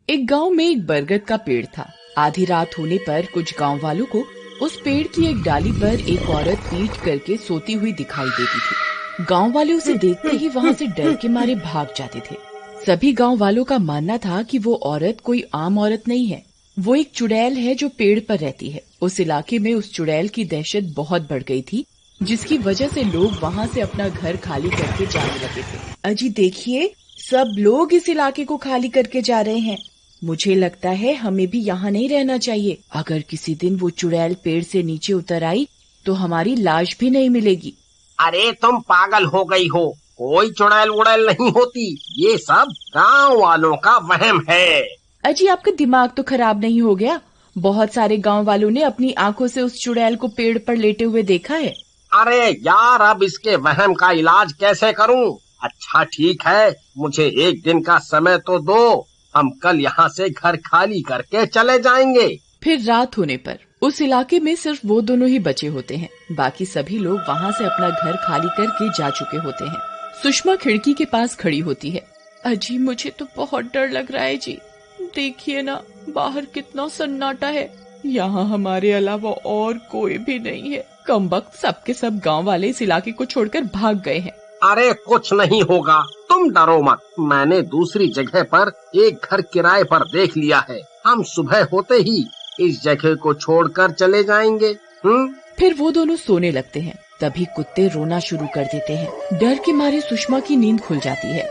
एक गांव में एक बरगद का पेड़ था। आधी रात होने पर कुछ गांव वालों को उस पेड़ की एक डाली पर एक औरत पीठ करके सोती हुई दिखाई देती थी। गांव वाले उसे देखते ही वहां से डर के मारे भाग जाते थे। सभी गांव वालों का मानना था कि वो औरत कोई आम औरत नहीं है, वो एक चुड़ैल है जो पेड़ पर रहती है। उस इलाके में उस चुड़ैल की दहशत बहुत बढ़ गई थी, जिसकी वजह से लोग वहां से अपना घर खाली करके जाने लगे थे। अजी देखिए, सब लोग इस इलाके को खाली करके जा रहे हैं। मुझे लगता है हमें भी यहाँ नहीं रहना चाहिए। अगर किसी दिन वो चुड़ैल पेड़ से नीचे उतर आई तो हमारी लाश भी नहीं मिलेगी। अरे तुम पागल हो गई हो, कोई चुड़ैल उड़ैल नहीं होती, ये सब गांव वालों का वहम है। अजी आपका दिमाग तो खराब नहीं हो गया? बहुत सारे गांव वालों ने अपनी आंखों से उस चुड़ैल को पेड़ पर लेटे हुए देखा है। अरे यार, अब इसके वहम का इलाज कैसे करूं? अच्छा ठीक है, मुझे एक दिन का समय तो दो, हम कल यहाँ से घर खाली करके चले जाएंगे। फिर रात होने पर उस इलाके में सिर्फ वो दोनों ही बचे होते हैं। बाकी सभी लोग वहाँ से अपना घर खाली करके जा चुके होते हैं। सुषमा खिड़की के पास खड़ी होती है। अजी मुझे तो बहुत डर लग रहा है जी। देखिए ना, बाहर कितना सन्नाटा है। यहाँ हमारे अलावा और कोई भी नहीं है। कमबख्त सबके सब गांव वाले इस इलाके को छोड़कर भाग गए हैं। अरे कुछ नहीं होगा, तुम डरो मत। मैंने दूसरी जगह पर एक घर किराए पर देख लिया है। हम सुबह होते ही इस जगह को छोड़कर चले जाएंगे। फिर वो दोनों सोने लगते हैं। तभी कुत्ते रोना शुरू कर देते हैं। डर के मारे सुषमा की नींद खुल जाती है।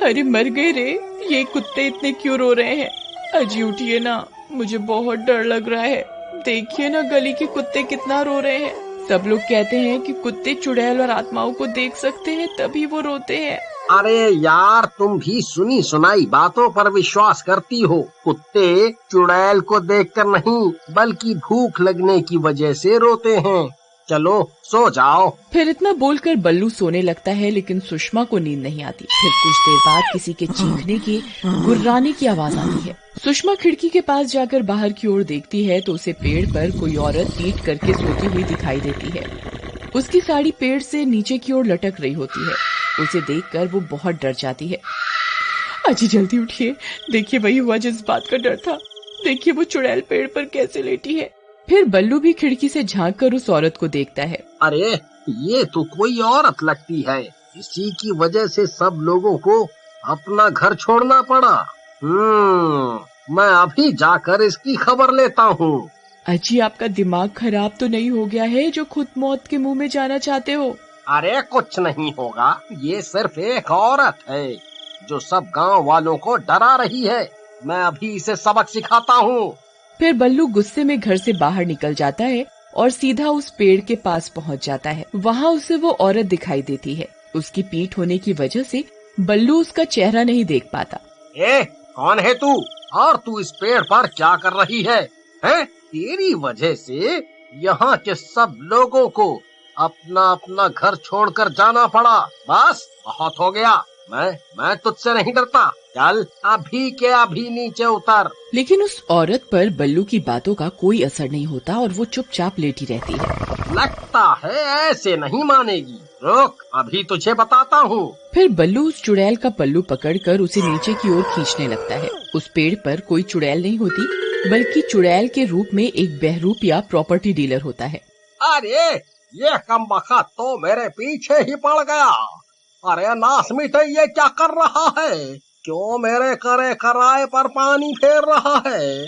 अरे मर गए रे, ये कुत्ते इतने क्यों रो रहे हैं? अजी उठिए ना, मुझे बहुत डर लग रहा है। देखिए ना, गली के कुत्ते कितना रो रहे हैं। सब लोग कहते हैं कि कुत्ते चुड़ैल और आत्माओं को देख सकते हैं, तभी वो रोते हैं। अरे यार, तुम भी सुनी सुनाई बातों पर विश्वास करती हो। कुत्ते चुड़ैल को देखकर नहीं, बल्कि भूख लगने की वजह से रोते हैं। चलो सो जाओ। फिर इतना बोलकर बल्लू सोने लगता है, लेकिन सुषमा को नींद नहीं आती। फिर कुछ देर बाद किसी के चीखने की, गुर्राने की आवाज आती है। सुषमा खिड़की के पास जाकर बाहर की ओर देखती है तो उसे पेड़ पर कोई औरत पीठ करके सोती हुई दिखाई देती है। उसकी साड़ी पेड़ से नीचे की ओर लटक रही होती है। उसे देखकर वो बहुत डर जाती है। अजी जल्दी उठिए, देखिए वही हुआ जिस बात का डर था। देखिए वो चुड़ैल पेड़ पर कैसे लेटी है। फिर बल्लू भी खिड़की से झांक कर उस औरत को देखता है। अरे ये तो कोई औरत लगती है, इसी की वजह से सब लोगों को अपना घर छोड़ना पड़ा। मैं अभी जाकर इसकी खबर लेता हूँ। अजी आपका दिमाग खराब तो नहीं हो गया है जो खुद मौत के मुंह में जाना चाहते हो? अरे कुछ नहीं होगा, ये सिर्फ एक औरत है जो सब गांव वालों को डरा रही है। मैं अभी इसे सबक सिखाता हूँ। फिर बल्लू गुस्से में घर से बाहर निकल जाता है और सीधा उस पेड़ के पास पहुंच जाता है। वहां उसे वो औरत दिखाई देती है। उसकी पीठ होने की वजह से बल्लू उसका चेहरा नहीं देख पाता। कौन है तू, और तू इस पेड़ पर क्या कर रही है? तेरी वजह से यहाँ के सब लोगों को अपना अपना घर छोड़कर जाना पड़ा। बस बहुत हो गया, मैं तुझसे नहीं डरता। चल अभी के अभी नीचे उतर। लेकिन उस औरत पर बल्लू की बातों का कोई असर नहीं होता और वो चुपचाप लेटी रहती है। लगता है ऐसे नहीं मानेगी, रुक अभी तुझे बताता हूँ। फिर बल्लू उस चुड़ैल का पल्लू पकड़कर उसे नीचे की ओर खींचने लगता है। उस पेड़ पर कोई चुड़ैल नहीं होती, बल्कि चुड़ैल के रूप में एक बहरूप या प्रॉपर्टी डीलर होता है। अरे ये कमबख्त तो मेरे पीछे ही पड़ गया। अरे नास मिटे, ये क्या कर रहा है? क्यों मेरे करे कराए पर पानी फेर रहा है?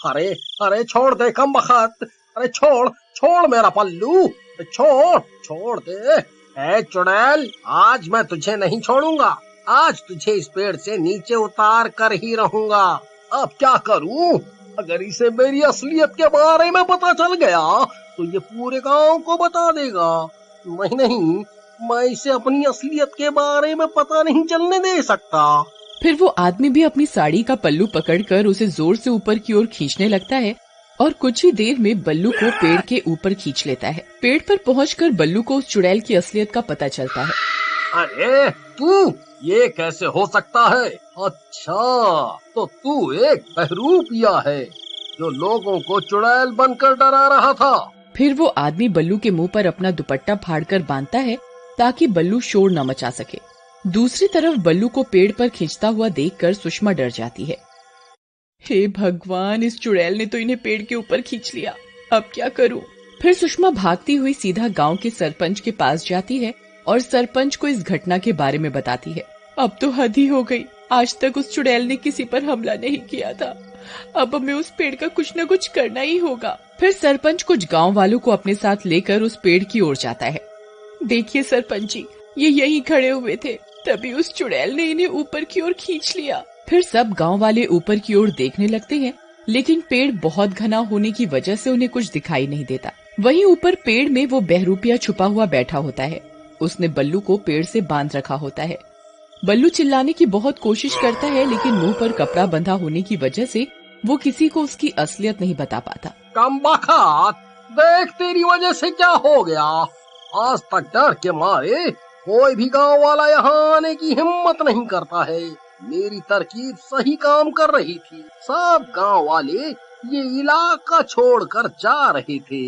अरे छोड़ दे कमबख्त, अरे छोड़ मेरा पल्लू, छोड़ दे। ए चुड़ैल, आज मैं तुझे नहीं छोड़ूंगा। आज तुझे इस पेड़ से नीचे उतार कर ही रहूंगा। अब क्या करूं? अगर इसे मेरी असलियत के बारे में पता चल गया तो ये पूरे गांव को बता देगा। नहीं, मैं इसे अपनी असलियत के बारे में पता नहीं चलने दे सकता। फिर वो आदमी भी अपनी साड़ी का पल्लू पकड़कर उसे जोर से ऊपर की ओर खींचने लगता है और कुछ ही देर में बल्लू को पेड़ के ऊपर खींच लेता है। पेड़ पर पहुंचकर बल्लू को उस चुड़ैल की असलियत का पता चलता है। अरे तू, ये कैसे हो सकता है? अच्छा, तो तू एक बहरूपिया है जो लोगों को चुड़ैल बनकर डरा रहा था। फिर वो आदमी बल्लू के मुंह पर अपना दुपट्टा फाड़कर बांधता है ताकि बल्लू शोर न मचा सके। दूसरी तरफ बल्लू को पेड़ पर खींचता हुआ देखकर सुषमा डर जाती है। हे भगवान, इस चुड़ैल ने तो इन्हें पेड़ के ऊपर खींच लिया, अब क्या करूं? फिर सुषमा भागती हुई सीधा गांव के सरपंच के पास जाती है और सरपंच को इस घटना के बारे में बताती है। अब तो हद ही हो गई, आज तक उस चुड़ैल ने किसी पर हमला नहीं किया था, अब हमें उस पेड़ का कुछ न कुछ करना ही होगा। फिर सरपंच कुछ गांव वालों को अपने साथ लेकर उस पेड़ की ओर जाता है। देखिए सरपंच जी, ये यहीं खड़े हुए थे, तभी उस चुड़ैल ने इन्हें ऊपर की ओर खींच लिया। फिर सब गांव वाले ऊपर की ओर देखने लगते हैं, लेकिन पेड़ बहुत घना होने की वजह से उन्हें कुछ दिखाई नहीं देता। वहीं ऊपर पेड़ में वो बहरूपिया छुपा हुआ बैठा होता है। उसने बल्लू को पेड़ से बांध रखा होता है। बल्लू चिल्लाने की बहुत कोशिश करता है, लेकिन मुंह पर कपड़ा बंधा होने की वजह से वो किसी को उसकी असलियत नहीं बता पाता। कमबख्त, देख तेरी वजह से क्या हो गया। आज तक डर के मारे कोई भी गांव वाला यहाँ आने की हिम्मत नहीं करता है। मेरी तरकीब सही काम कर रही थी, सब गांव वाले ये इलाका छोड़कर जा रहे थे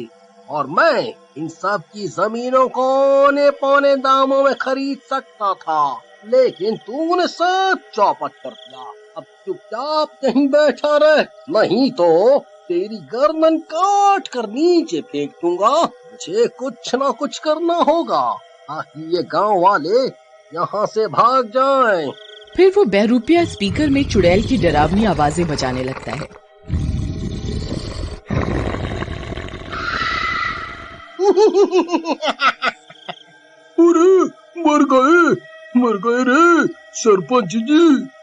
और मैं इन सब की जमीनों को औने पौने दामों में खरीद सकता था, लेकिन तूने सब चौपट कर दिया। अब चुपचाप कहीं बैठा रह, नहीं तो तेरी गर्दन काट कर नीचे फेंक दूंगा। मुझे कुछ न कुछ करना होगा ताकि ये गांव वाले यहाँ से भाग जाएं। फिर वो बहरूपिया स्पीकर में चुड़ैल की डरावनी आवाजें बजाने लगता है। अरे मर गए रे सरपंच जी,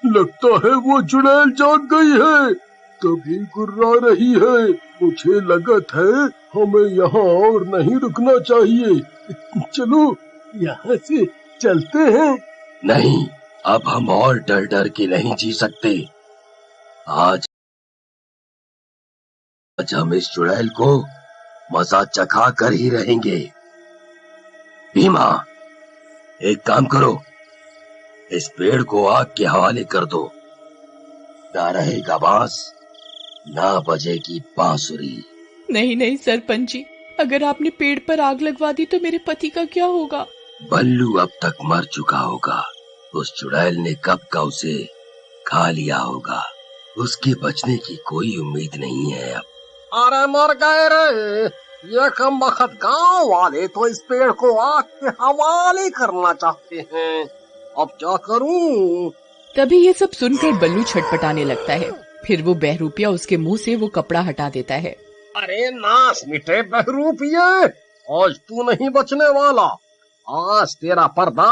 लगता है वो चुड़ैल जाग गई है, तभी गुर्रा रही है। मुझे लगत है हमें यहाँ और नहीं रुकना चाहिए, चलो यहाँ से चलते हैं। नहीं, अब हम और डर डर के नहीं जी सकते। आज हम इस चुड़ैल को मजा चखा कर ही रहेंगे। भीमा, एक काम करो, इस पेड़ को आग के हवाले कर दो। ना रहेगा बांस, ना बजेगी बांसुरी। नहीं नहीं सरपंच जी, अगर आपने पेड़ पर आग लगवा दी तो मेरे पति का क्या होगा? बल्लू अब तक मर चुका होगा, उस चुड़ैल ने कब का उसे खा लिया होगा, उसके बचने की कोई उम्मीद नहीं है अब। अरे मर गए रे, ये कमबख्त गांव वाले तो इस पेड़ को आग के हवाले करना चाहते हैं, अब क्या करूं? तभी ये सब सुनकर बल्लू छटपटाने लगता है। फिर वो बहरूपिया उसके मुंह से वो कपड़ा हटा देता है। अरे नास मिटे बहरूपिये, आज तू नहीं बचने वाला, आज तेरा पर्दा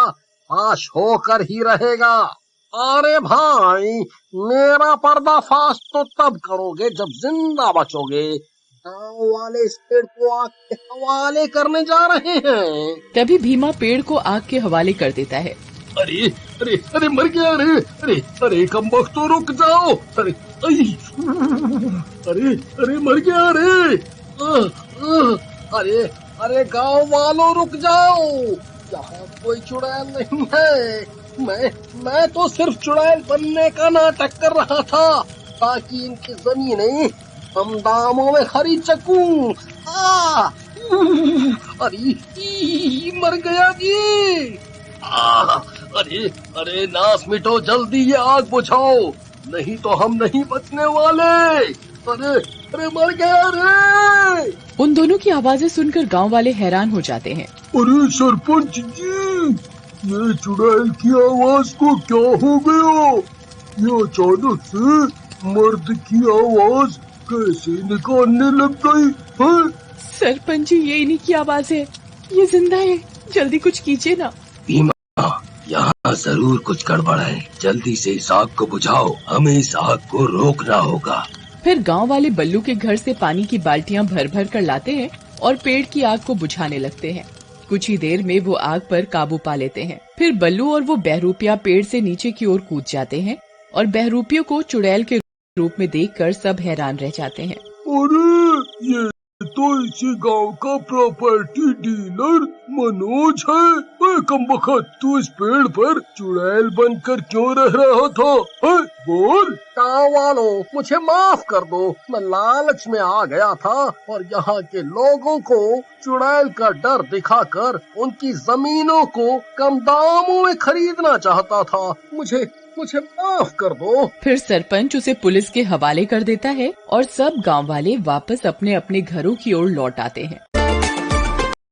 फाश होकर ही रहेगा। अरे भाई, मेरा पर्दा फाश तो तब करोगे जब जिंदा बचोगे। गांव वाले इस पेड़ को आग के हवाले करने जा रहे हैं। तभी भीमा पेड़ को आग के हवाले कर देता है। अरे अरे अरे मर गया रे, अरे अरे कमबख्त तो रुक जाओ, अरे अरे अरे मर गया रे। अरे अरे गांव वालों रुक जाओ, यहाँ कोई चुड़ैल नहीं है। मैं तो सिर्फ चुड़ैल बनने का नाटक कर रहा था ताकि इनकी जमीनें कम दामों में खरीद सकूं। अरे मर गया जी। अरे अरे नास मिटो, जल्दी ये आग बुझाओ, नहीं तो हम नहीं बचने वाले। अरे अरे मर गया रे। उन दोनों की आवाजें सुनकर गांव वाले हैरान हो जाते हैं। अरे सरपंच जी, ये चुड़ैल की आवाज को क्या हो गया? ये अचानक से मर्द की आवाज कैसे निकालने लग गई है? सरपंच जी, ये इन्हीं की आवाज है, ये जिंदा है, जल्दी कुछ कीजिए ना। भीमा, यहाँ जरूर कुछ गड़बड़ है, जल्दी से इस आग को बुझाओ, हमें इस आग को रोकना होगा। फिर गांव वाले बल्लू के घर से पानी की बाल्टियां भर भर कर लाते हैं और पेड़ की आग को बुझाने लगते हैं। कुछ ही देर में वो आग पर काबू पा लेते हैं। फिर बल्लू और वो बहरूपिया पेड़ से नीचे की ओर कूद जाते हैं और बहरूपियों को चुड़ैल के रूप में देखकर सब हैरान रह जाते हैं। अरे ये तो इसी गांव का प्रॉपर्टी डीलर मनोज है। कमबख्त, तू इस पेड़ पर चुड़ैल बनकर क्यों रह रहा था? बोल। गाँव वालों, मुझे माफ कर दो, मैं लालच में आ गया था और यहाँ के लोगों को चुड़ैल का डर दिखाकर उनकी जमीनों को कम दामों में खरीदना चाहता था। मुझे माफ कर दो। फिर सरपंच उसे पुलिस के हवाले कर देता है और सब गांव वाले वापस अपने अपने घरों की ओर लौट आते हैं।